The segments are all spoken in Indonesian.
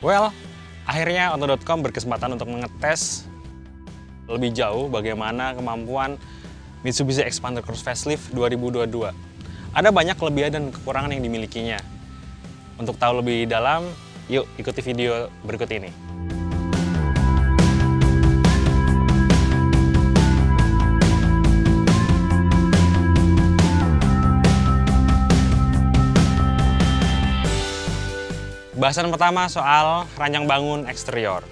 Well, akhirnya Auto.com berkesempatan untuk mengetes lebih jauh bagaimana kemampuan Mitsubishi Xpander Cross Facelift 2022. Ada banyak kelebihan dan kekurangan yang dimilikinya. Untuk tahu lebih dalam, yuk ikuti video berikut ini. Bahasan pertama soal ranjang bangun eksterior.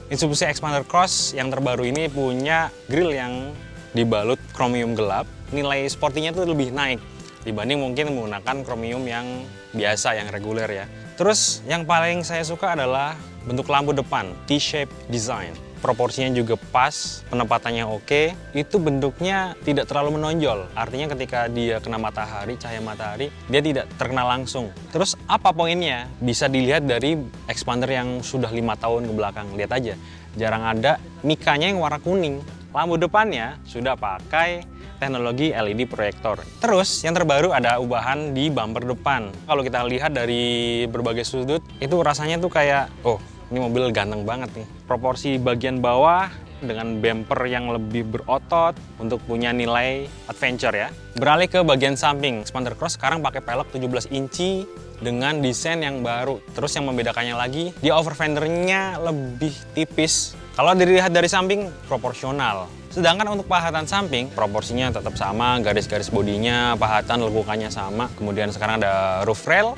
Mitsubishi Xpander Cross yang terbaru ini punya grill yang dibalut kromium gelap. Nilai sportinya tuh lebih naik dibanding mungkin menggunakan kromium yang biasa, yang reguler ya. Terus yang paling saya suka adalah bentuk lampu depan, T-shape design. Proporsinya juga pas, penempatannya oke. Itu bentuknya tidak terlalu menonjol. Artinya ketika dia kena matahari, cahaya matahari, dia tidak terkena langsung. Terus apa poinnya? Bisa dilihat dari Xpander yang sudah 5 tahun ke belakang. Lihat aja, jarang ada mikanya yang warna kuning. Lampu depannya sudah pakai teknologi LED proyektor. Terus yang terbaru ada ubahan di bumper depan. Kalau kita lihat dari berbagai sudut, itu rasanya tuh kayak, oh, ini mobil ganteng banget nih. Proporsi bagian bawah dengan bumper yang lebih berotot untuk punya nilai adventure ya. Beralih ke bagian samping, Xpander Cross sekarang pakai pelek 17 inci dengan desain yang baru. Terus yang membedakannya lagi, dia over fendernya lebih tipis. Kalau dilihat dari samping, proporsional. Sedangkan untuk pahatan samping, proporsinya tetap sama, garis-garis bodinya, pahatan lekukannya sama. Kemudian sekarang ada roof rail.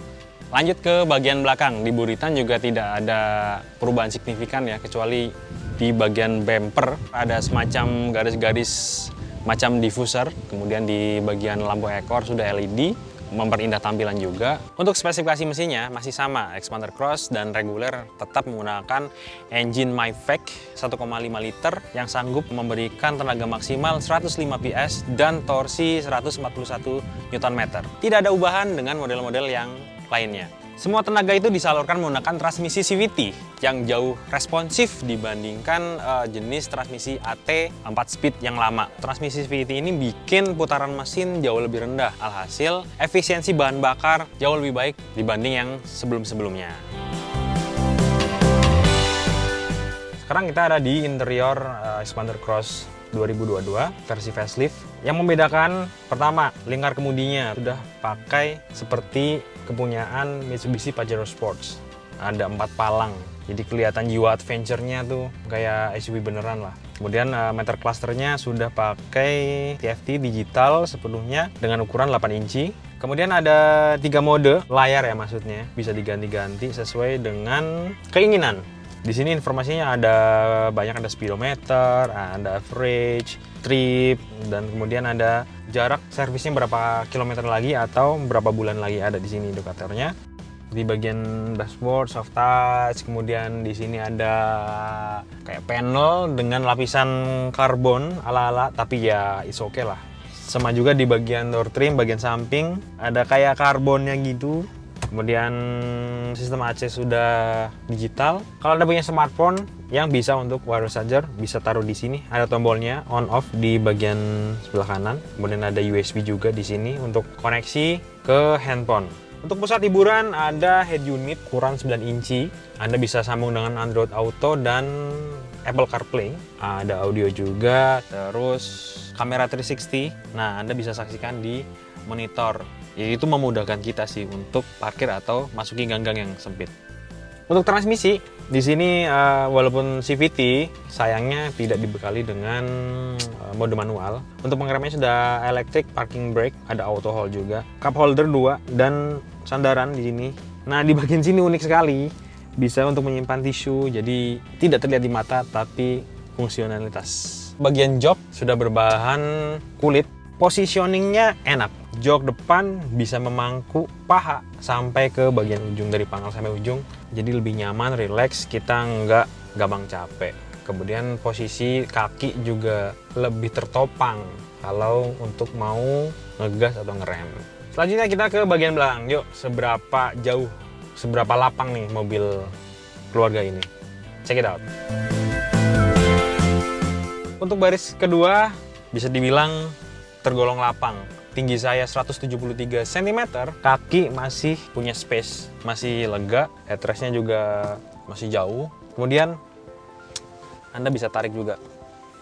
Lanjut ke bagian belakang, di buritan juga tidak ada perubahan signifikan ya, kecuali di bagian bumper ada semacam garis-garis macam diffuser, kemudian di bagian lampu ekor sudah LED, memperindah tampilan juga. Untuk spesifikasi mesinnya masih sama, Xpander Cross dan reguler tetap menggunakan engine Mifec 1,5 liter yang sanggup memberikan tenaga maksimal 105 PS dan torsi 141 Nm. Tidak ada ubahan dengan model-model yang lainnya. Semua tenaga itu disalurkan menggunakan transmisi CVT yang jauh responsif dibandingkan jenis transmisi AT 4 speed yang lama. Transmisi CVT ini bikin putaran mesin jauh lebih rendah. Alhasil, efisiensi bahan bakar jauh lebih baik dibanding yang sebelum-sebelumnya. Sekarang kita ada di interior Xpander Cross 2022 versi facelift. Yang membedakan pertama, lingkar kemudinya sudah pakai seperti kepunyaan Mitsubishi Pajero Sports. Ada 4 palang, jadi kelihatan jiwa adventure-nya tuh kayak SUV beneran lah. Kemudian meter clusternya sudah pakai TFT digital sepenuhnya dengan ukuran 8 inci. Kemudian ada 3 mode layar ya, maksudnya bisa diganti-ganti sesuai dengan keinginan. Di sini informasinya ada banyak, ada speedometer, ada average, trip, dan kemudian ada jarak servisnya berapa kilometer lagi atau berapa bulan lagi, ada di sini indikatornya. Di bagian dashboard, soft touch, kemudian di sini ada kayak panel dengan lapisan karbon ala-ala, tapi ya it's okay lah. Sama juga di bagian door trim, bagian samping ada kayak karbonnya gitu. Kemudian sistem AC sudah digital. Kalau Anda punya smartphone yang bisa untuk wireless charger, bisa taruh di sini. Ada tombolnya on off di bagian sebelah kanan. Kemudian ada USB juga di sini untuk koneksi ke handphone. Untuk pusat hiburan ada head unit ukuran 9 inci. Anda bisa sambung dengan Android Auto dan Apple CarPlay. Ada audio juga, terus kamera 360. Nah, Anda bisa saksikan di monitor. Itu memudahkan kita sih untuk parkir atau masuki gang-gang yang sempit. Untuk transmisi, di sini walaupun CVT, sayangnya tidak dibekali dengan mode manual. Untuk pengeremnya sudah electric parking brake, ada auto hold juga. Cup holder 2 dan sandaran di sini. Nah, di bagian sini unik sekali, bisa untuk menyimpan tisu, jadi tidak terlihat di mata tapi fungsionalitas. Bagian jok sudah berbahan kulit, positioningnya enak. Jok depan bisa memangku paha sampai ke bagian ujung, dari pangkal sampai ujung, jadi lebih nyaman, relax, kita nggak gampang capek. Kemudian posisi kaki juga lebih tertopang kalau untuk mau ngegas atau ngerem. Selanjutnya kita ke bagian belakang. Yuk, seberapa jauh, seberapa lapang nih mobil keluarga ini. Check it out. Untuk baris kedua bisa dibilang tergolong lapang. tinggi saya 173 cm, kaki masih punya space, masih lega, headrestnya juga masih jauh. Kemudian Anda bisa tarik juga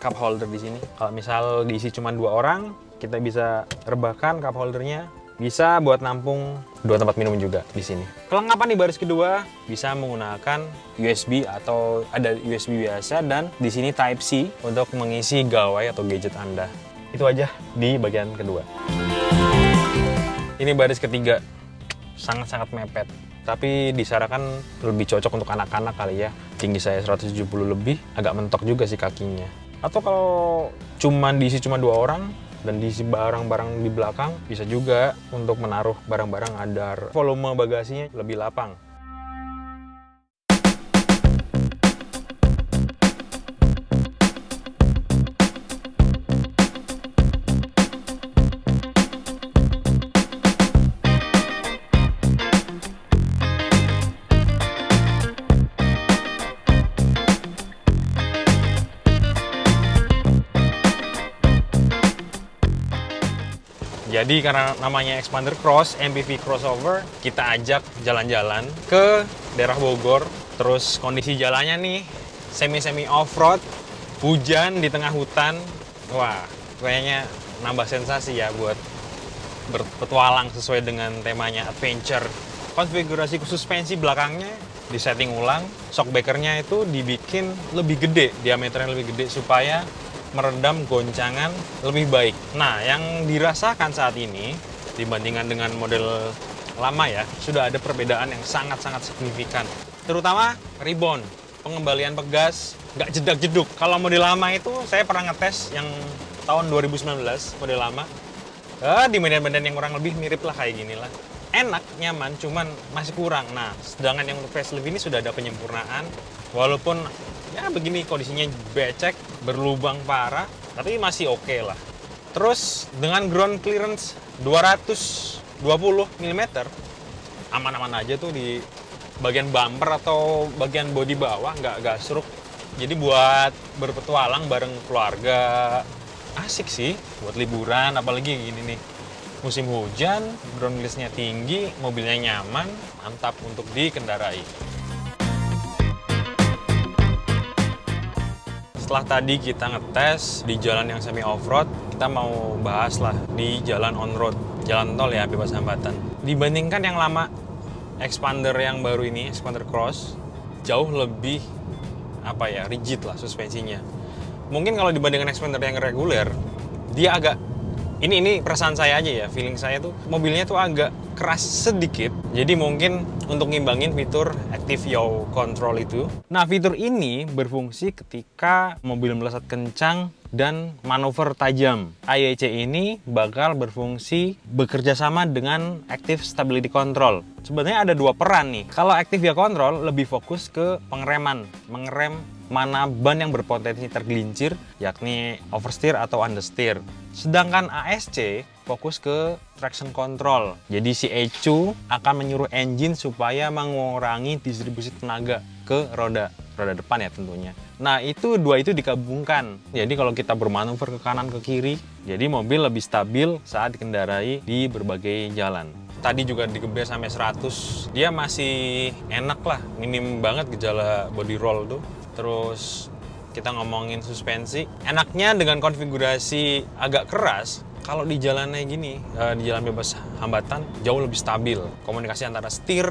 cup holder di sini. Kalau misal diisi cuma 2 orang, kita bisa rebahkan cup holdernya. Bisa buat nampung 2 tempat minum juga di sini. Kelengkapan di baris kedua bisa menggunakan USB atau ada USB biasa, dan di sini Type C untuk mengisi gawai atau gadget Anda. Itu aja di bagian kedua. Ini baris ketiga, sangat-sangat mepet. Tapi disarankan lebih cocok untuk anak-anak kali ya. Tinggi saya 170 lebih, agak mentok juga sih kakinya. Atau kalau diisi cuma 2 orang, dan diisi barang-barang di belakang, bisa juga untuk menaruh barang-barang agar volume bagasinya lebih lapang. Jadi karena namanya Xpander Cross, MPV crossover, kita ajak jalan-jalan ke daerah Bogor. Terus kondisi jalannya nih semi-semi off-road, hujan di tengah hutan. Wah, kayaknya nambah sensasi ya buat berpetualang sesuai dengan temanya adventure. Konfigurasi suspensi belakangnya disetting ulang, shockbreakernya itu dibikin lebih gede, diameternya lebih gede supaya meredam goncangan lebih baik. Nah, yang dirasakan saat ini dibandingkan dengan model lama ya, sudah ada perbedaan yang sangat-sangat signifikan. Terutama rebound, pengembalian pegas, nggak jedak-jeduk. Kalau model lama itu saya pernah ngetes yang tahun 2019, model lama. Di medan-medan yang kurang lebih mirip lah kayak gini lah. Enak, nyaman, cuman masih kurang. Nah, sedangkan yang untuk facelift ini sudah ada penyempurnaan. Walaupun ya begini kondisinya becek, berlubang parah, tapi masih oke lah. Terus dengan ground clearance 220 mm, aman-aman aja tuh di bagian bumper atau bagian bodi bawah, nggak gasruk. Jadi buat berpetualang bareng keluarga asik sih, buat liburan, apalagi gini nih. Musim hujan, ground clearance-nya tinggi, mobilnya nyaman, mantap untuk dikendarai. Setelah tadi kita ngetes di jalan yang semi off-road, kita mau bahas lah di jalan on-road, jalan tol ya, bebas hambatan. Dibandingkan yang lama, Xpander yang baru ini, Xpander Cross, jauh lebih rigid lah suspensinya. Mungkin kalau dibandingkan Xpander yang reguler, dia agak ini perasaan saya aja ya, feeling saya tuh mobilnya tuh agak keras sedikit. Jadi mungkin untuk ngimbangin fitur Active Yaw Control itu. Nah, fitur ini berfungsi ketika mobil melesat kencang dan manuver tajam. AYC ini bakal berfungsi bekerja sama dengan Active Stability Control. Sebenarnya ada 2 peran nih. Kalau Active Yaw Control lebih fokus ke pengereman, mengerem mana ban yang berpotensi tergelincir, yakni oversteer atau understeer. Sedangkan ASC fokus ke traction control. Jadi si ECU akan menyuruh engine supaya mengurangi distribusi tenaga ke roda depan ya tentunya. Nah, itu 2 itu digabungkan. Jadi kalau kita bermanuver ke kanan ke kiri, jadi mobil lebih stabil saat dikendarai di berbagai jalan. Tadi juga digeber sampai 100, dia masih enak lah, minim banget gejala body roll tuh. Terus kita ngomongin suspensi, enaknya dengan konfigurasi agak keras, kalau di jalan kayak gini, di jalan bebas hambatan, jauh lebih stabil. Komunikasi antara setir,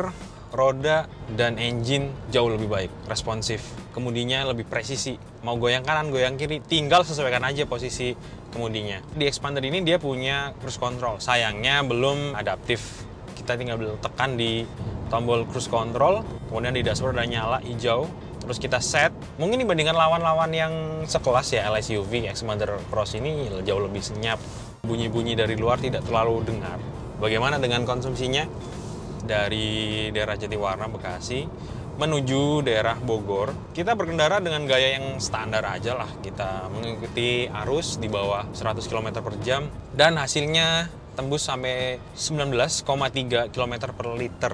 roda, dan engine jauh lebih baik, responsif. Kemudinya lebih presisi, mau goyang kanan, goyang kiri, tinggal sesuaikan aja posisi kemudinya. Di Xpander ini dia punya cruise control, sayangnya belum adaptif. Kita tinggal tekan di tombol cruise control, kemudian di dashboard ada nyala hijau. Terus kita set, mungkin dibandingkan lawan-lawan yang sekelas ya LSUV, Xpander Cross ini jauh lebih senyap. Bunyi-bunyi dari luar tidak terlalu dengar. Bagaimana dengan konsumsinya? Dari daerah Jatiwarna, Bekasi, menuju daerah Bogor, kita berkendara dengan gaya yang standar aja lah. Kita mengikuti arus di bawah 100 km per jam, dan hasilnya tembus sampai 19,3 km per liter.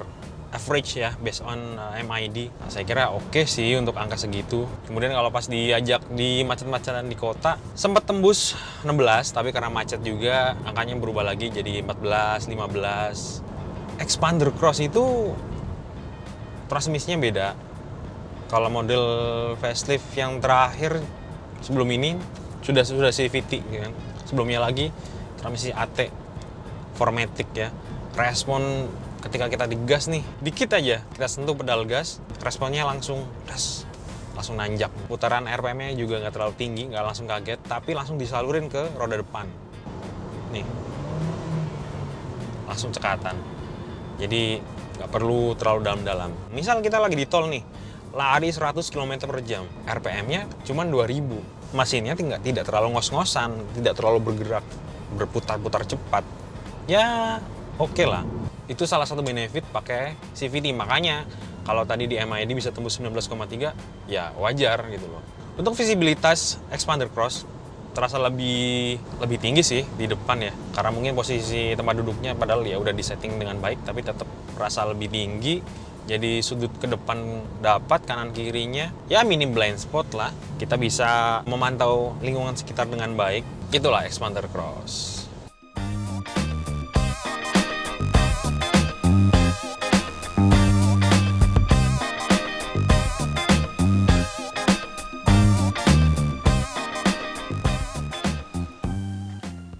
average ya, based on MID. Nah, saya kira oke sih untuk angka segitu. Kemudian kalau pas diajak di macet-macetan di kota, sempat tembus 16, tapi karena macet juga angkanya berubah lagi jadi 14, 15. Expander Cross itu transmisinya beda. Kalau model facelift yang terakhir sebelum ini sudah CVT kan. Sebelumnya lagi transmisi AT 4matic ya. Respon ketika kita digas nih, dikit aja kita sentuh pedal gas, responnya langsung langsung nanjak. Putaran RPM-nya juga nggak terlalu tinggi, nggak langsung kaget, tapi langsung disalurin ke roda depan. Nih, langsung cekatan. Jadi nggak perlu terlalu dalam-dalam. Misal kita lagi di tol nih, lari 100 km per jam, RPM-nya cuma 2000. Mesinnya tidak terlalu ngos-ngosan, tidak terlalu bergerak, berputar-putar cepat. Ya, oke lah. Itu salah satu benefit pakai CVT. Makanya kalau tadi di MID bisa tembus 19,3, ya wajar gitu loh. Untuk visibilitas Expander Cross terasa lebih tinggi sih di depan ya. Karena mungkin posisi tempat duduknya padahal ya udah disetting dengan baik, tapi tetap terasa lebih tinggi. Jadi sudut ke depan dapat, kanan kirinya ya minim blind spot lah. Kita bisa memantau lingkungan sekitar dengan baik. Itulah Expander Cross.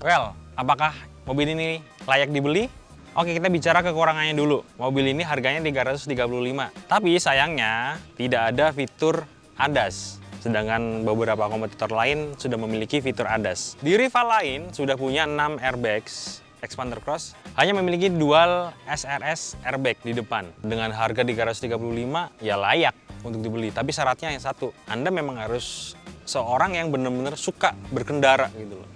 Well, apakah mobil ini layak dibeli? Oke, kita bicara kekurangannya dulu. Mobil ini harganya 335. Tapi sayangnya tidak ada fitur ADAS. Sedangkan beberapa kompetitor lain sudah memiliki fitur ADAS. Di rival lain sudah punya 6 airbags. Expander Cross hanya memiliki dual SRS airbag di depan. Dengan harga 335 ya layak untuk dibeli. Tapi syaratnya yang satu, Anda memang harus seorang yang benar-benar suka berkendara gitu loh.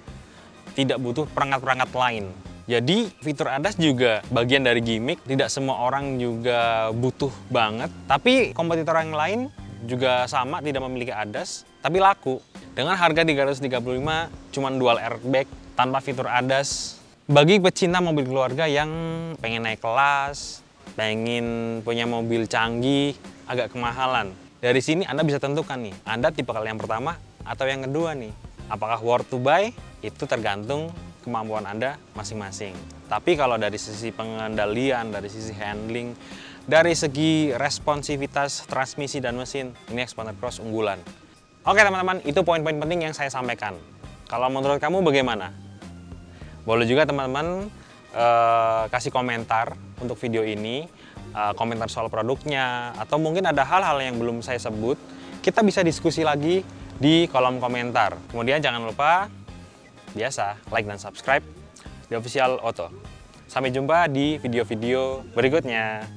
Tidak butuh perangkat-perangkat lain. Jadi fitur ADAS juga bagian dari gimmick, tidak semua orang juga butuh banget. Tapi kompetitor yang lain juga sama, tidak memiliki ADAS, tapi laku. Dengan harga 335, cuma dual airbag, tanpa fitur ADAS. Bagi pecinta mobil keluarga yang pengen naik kelas, pengen punya mobil canggih, agak kemahalan. Dari sini Anda bisa tentukan nih, Anda tipe yang pertama atau yang kedua nih. Apakah worth to buy? Itu tergantung kemampuan Anda masing-masing. Tapi kalau dari sisi pengendalian, dari sisi handling, dari segi responsivitas transmisi dan mesin, ini Expander Cross unggulan. Oke teman-teman, itu poin-poin penting yang saya sampaikan. Kalau menurut kamu bagaimana? Boleh juga teman-teman kasih komentar untuk video ini, komentar soal produknya, atau mungkin ada hal-hal yang belum saya sebut, kita bisa diskusi lagi di kolom komentar. Kemudian jangan lupa biasa like dan subscribe di Official Auto. Sampai jumpa di video-video berikutnya.